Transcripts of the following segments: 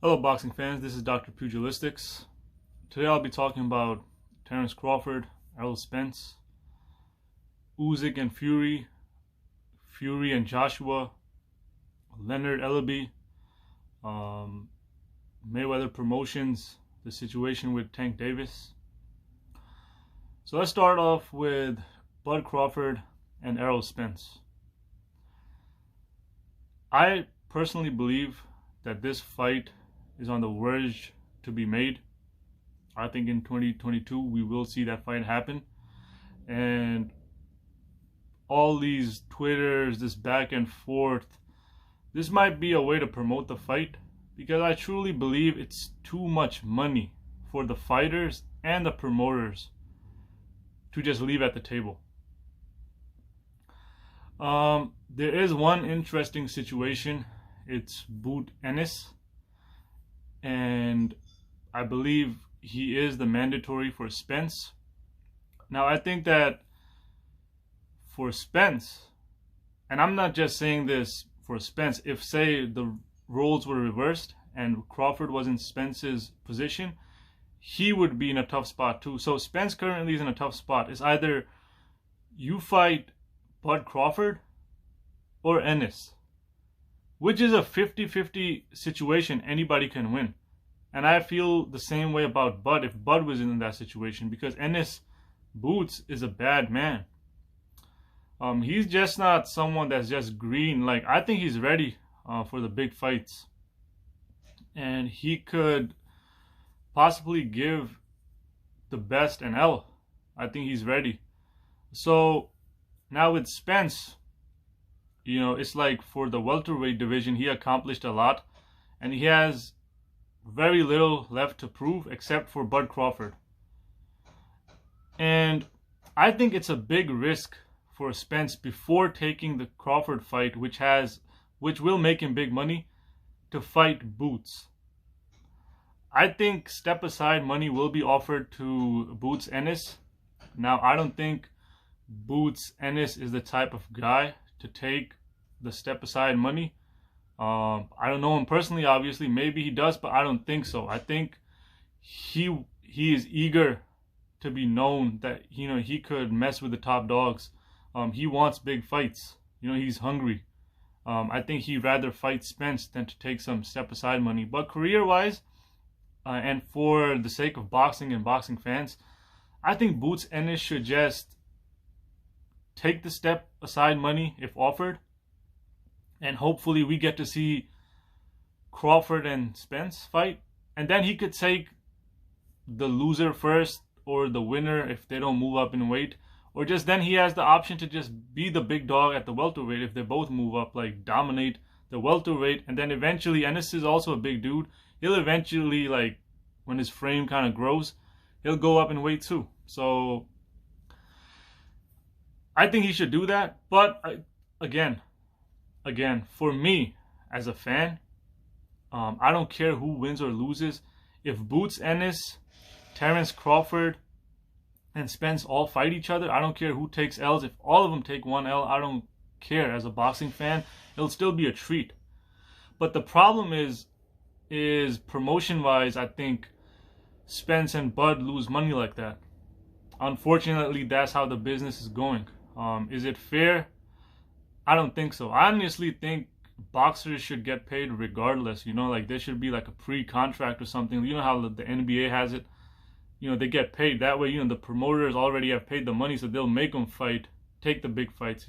Hello boxing fans, this is Dr. Pugilistics. Today I'll be talking about Terrence Crawford, Errol Spence, Usyk and Fury, Fury and Joshua, Leonard Ellaby, Mayweather Promotions, the situation with Tank Davis. So let's start off with Bud Crawford and Errol Spence. I personally believe that this fight is on the verge to be made. I think in 2022 we will see that fight happen. And all these Twitters, this back and forth, this might be a way to promote the fight, because I truly believe it's too much money for the fighters and the promoters to just leave at the table. There is one interesting situation. It's Bud Ennis, and I believe he is the mandatory for Spence. Now I think that for Spence, and I'm not just saying this for Spence, if say the roles were reversed and Crawford was in Spence's position, he would be in a tough spot too. So Spence currently is in a tough spot. It's either you fight Bud Crawford or Ennis, which is a 50-50 situation. Anybody can win. And I feel the same way about Bud if Bud was in that situation, because Ennis Boots is a bad man. He's just not someone that's just green. Like, I think he's ready for the big fights, and he could possibly give the best an L. I think he's ready. So now with Spence, it's like for the welterweight division, he accomplished a lot, and he has very little left to prove except for Bud Crawford. And I think it's a big risk for Spence before taking the Crawford fight, which will make him big money, to fight Boots. I think step aside money will be offered to Boots Ennis. Now I don't think Boots Ennis is the type of guy to take the step aside money. I don't know him personally, obviously. Maybe he does, but I don't think so. I think he is eager to be known that he could mess with the top dogs. He wants big fights. He's hungry. I think he'd rather fight Spence than to take some step aside money. But career-wise, and for the sake of boxing and boxing fans, I think Boots Ennis should just take the step aside money if offered. And hopefully we get to see Crawford and Spence fight. And then he could take the loser first, or the winner if they don't move up in weight. Or just then he has the option to just be the big dog at the welterweight if they both move up, like dominate the welterweight. And then eventually, Ennis is also a big dude, he'll eventually, like when his frame kind of grows, he'll go up in weight too. So I think he should do that. But again, for me as a fan, I don't care who wins or loses. If Boots Ennis, Terrence Crawford, and Spence all fight each other, I don't care who takes L's. If all of them take one L, I don't care. As a boxing fan, it'll still be a treat. But the problem is promotion-wise, I think Spence and Bud lose money like that. Unfortunately, that's how the business is going. Is it fair? I don't think so. I honestly think boxers should get paid regardless. Like there should be like a pre-contract or something. You know how the NBA has it? They get paid. That way, the promoters already have paid the money, so they'll make them fight, take the big fights,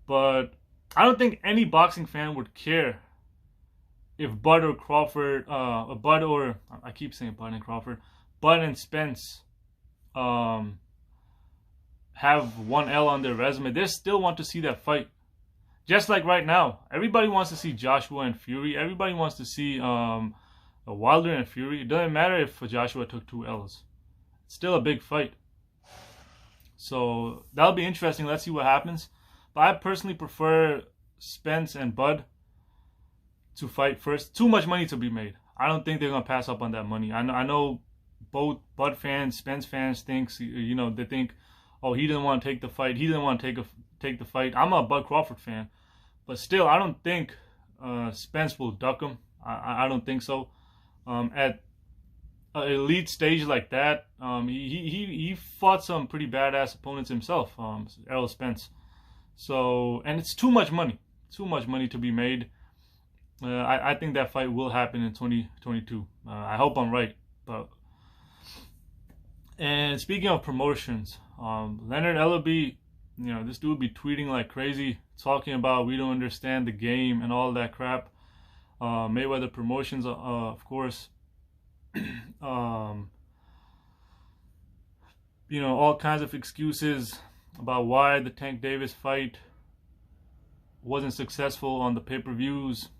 But I don't think any boxing fan would care if Bud or Crawford, Bud and Spence have one L on their resume. They still want to see that fight. Just like right now, everybody wants to see Joshua and Fury. Everybody wants to see Wilder and Fury. It doesn't matter if Joshua took 2 L's. It's still a big fight. So that'll be interesting. Let's see what happens. But I personally prefer Spence and Bud to fight first. Too much money to be made. I don't think they're going to pass up on that money. I know both Bud fans, Spence fans thinks, they think, oh, he didn't want to take the fight. He didn't want to take the fight. I'm a Bud Crawford fan. But still, I don't think Spence will duck him. I don't think so. At an elite stage like that, he fought some pretty badass opponents himself, Errol Spence. So, and it's too much money to be made. I think that fight will happen in 2022. I hope I'm right. But and speaking of promotions, Leonard Ellaby, this dude be tweeting like crazy, talking about we don't understand the game and all that crap. Mayweather Promotions, of course, all kinds of excuses about why the Tank Davis fight wasn't successful on the pay-per-views.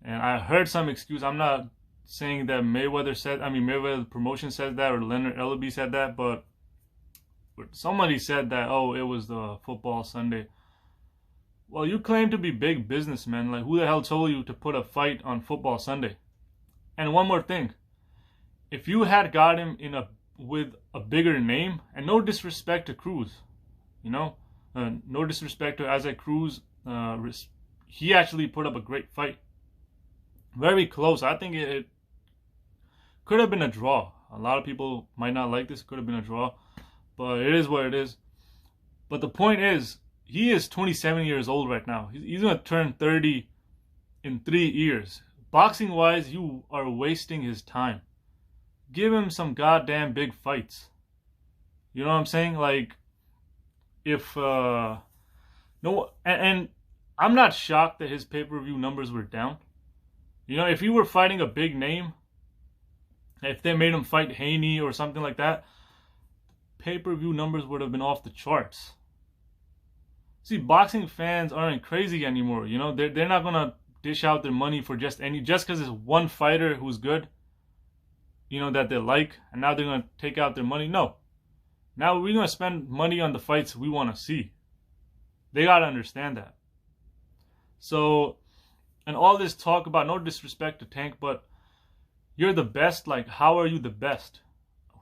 And I heard some excuse. I'm not saying that Mayweather Promotion said that or Leonard Ellaby said that, but somebody said that, oh, it was the football Sunday. Well, you claim to be big businessmen. Like, who the hell told you to put a fight on football Sunday? And one more thing. If you had got him with a bigger name, and no disrespect to Cruz, no disrespect to Isaac Cruz, he actually put up a great fight. Very close. I think it could have been a draw. A lot of people might not like this. It could have been a draw. But it is what it is. But the point is, he is 27 years old right now. He's going to turn 30 in 3 years. Boxing-wise, you are wasting his time. Give him some goddamn big fights. You know what I'm saying? Like, if... and I'm not shocked that his pay-per-view numbers were down. If he were fighting a big name, if they made him fight Haney or something like that, pay-per-view numbers would have been off the charts. See, boxing fans aren't crazy anymore. They're not gonna dish out their money for just because it's one fighter who's good, that they like, and now they're gonna take out their money. No, now we're gonna spend money on the fights we want to see. They gotta understand that. So, and all this talk about, no disrespect to Tank, but you're the best. Like, how are you the best?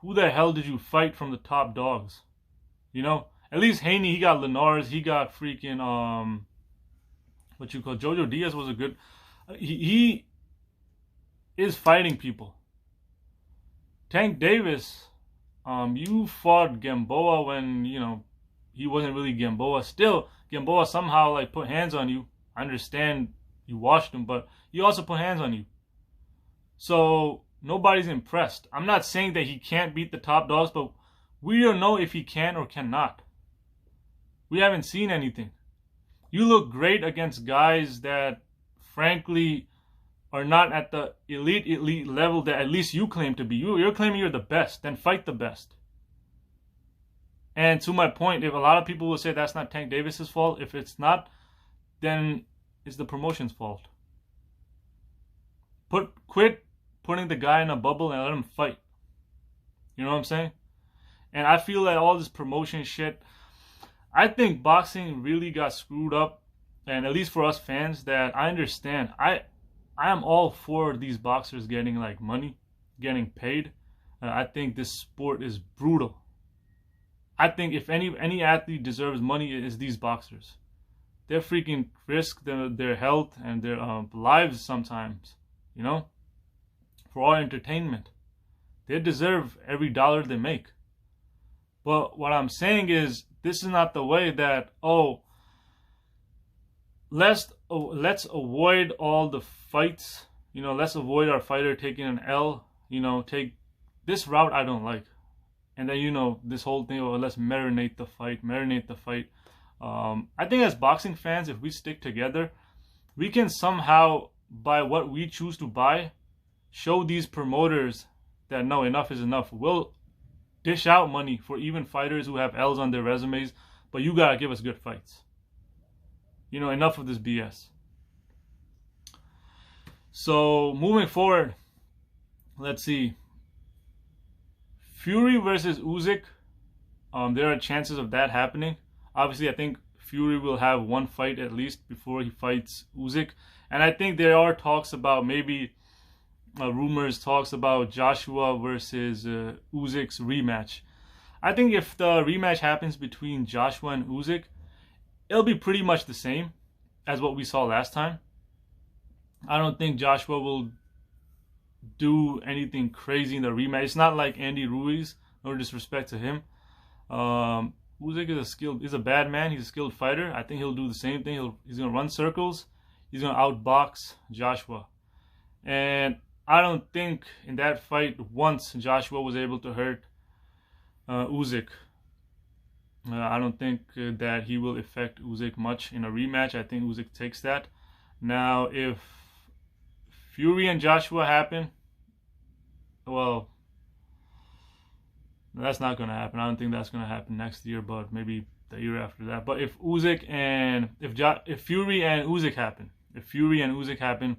Who the hell did you fight from the top dogs? At least Haney, he got Linares, he got freaking Jojo Diaz was a good. He is fighting people. Tank Davis, you fought Gamboa when he wasn't really Gamboa. Still, Gamboa somehow put hands on you. I understand you watched him, but he also put hands on you. So nobody's impressed. I'm not saying that he can't beat the top dogs, but we don't know if he can or cannot. We haven't seen anything. You look great against guys that, frankly, are not at the elite level that at least you claim to be. You're claiming you're the best. Then fight the best. And to my point, if a lot of people will say that's not Tank Davis's fault, if it's not, then it's the promotion's fault. Quit putting the guy in a bubble and let him fight. You know what I'm saying? And I feel like all this promotion shit, I think boxing really got screwed up. And at least for us fans, that I understand. I am all for these boxers getting money, getting paid. I think this sport is brutal. I think if any athlete deserves money, it is these boxers. They freaking risk their health and their lives sometimes, for our entertainment. They deserve every dollar they make. But what I'm saying is, this is not the way that, let's avoid all the fights. Let's avoid our fighter taking an L. Take this route I don't like. And then, this whole thing, let's marinate the fight. I think as boxing fans, if we stick together, we can somehow, by what we choose to buy, show these promoters that no, enough is enough. We'll dish out money for even fighters who have L's on their resumes, but you gotta give us good fights. Enough of this BS. So, moving forward, let's see. Fury versus Usyk. There are chances of that happening. Obviously, I think Fury will have one fight at least before he fights Usyk. And I think there are talks about maybe talks about Joshua versus Usyk's rematch. I think if the rematch happens between Joshua and Usyk, it'll be pretty much the same as what we saw last time. I don't think Joshua will do anything crazy in the rematch. It's not like Andy Ruiz. No disrespect to him. Usyk is a bad man. He's a skilled fighter. I think he'll do the same thing. He's gonna run circles. He's gonna outbox Joshua. And I don't think in that fight once Joshua was able to hurt Usyk. I don't think that he will affect Usyk much in a rematch. I think Usyk takes that. Now, if Fury and Joshua happen, well, that's not going to happen. I don't think that's going to happen next year, but maybe the year after that. But if Fury and Usyk happen,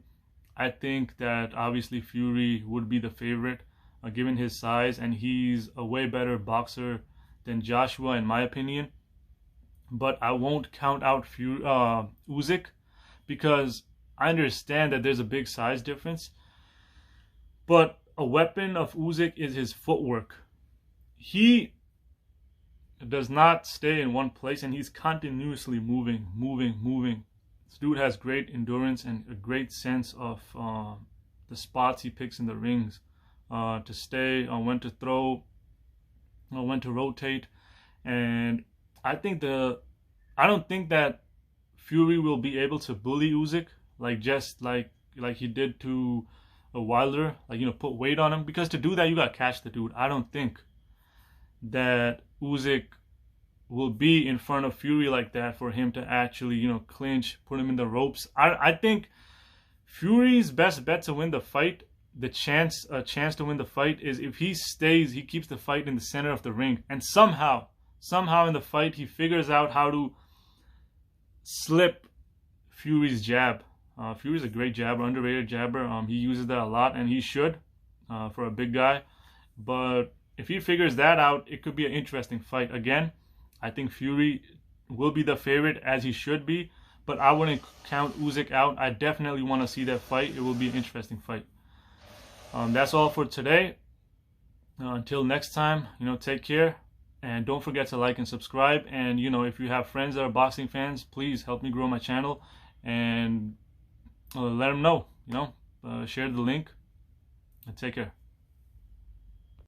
I think that obviously Fury would be the favorite, given his size, and he's a way better boxer than Joshua, in my opinion. But I won't count out Usyk, because I understand that there's a big size difference. But a weapon of Usyk is his footwork. He does not stay in one place, and he's continuously moving. This dude has great endurance and a great sense of the spots he picks in the rings, to stay on when to throw, when to rotate. And I don't think that Fury will be able to bully Usyk like he did to Wilder, put weight on him, because to do that you gotta catch the dude. I don't think that Usyk will be in front of Fury like that for him to actually, clinch, put him in the ropes. I think Fury's best bet to win the fight, a chance to win the fight, is if he keeps the fight in the center of the ring, and somehow in the fight he figures out how to slip Fury's jab. Fury's a great jabber, underrated jabber. He uses that a lot, and he should, for a big guy. But if he figures that out, it could be an interesting fight. Again, I think Fury will be the favorite, as he should be, but I wouldn't count Usyk out. I definitely want to see that fight. It will be an interesting fight. That's all for today. Until next time, take care. And don't forget to like and subscribe. And, if you have friends that are boxing fans, please help me grow my channel. And let them know, share the link. And take care.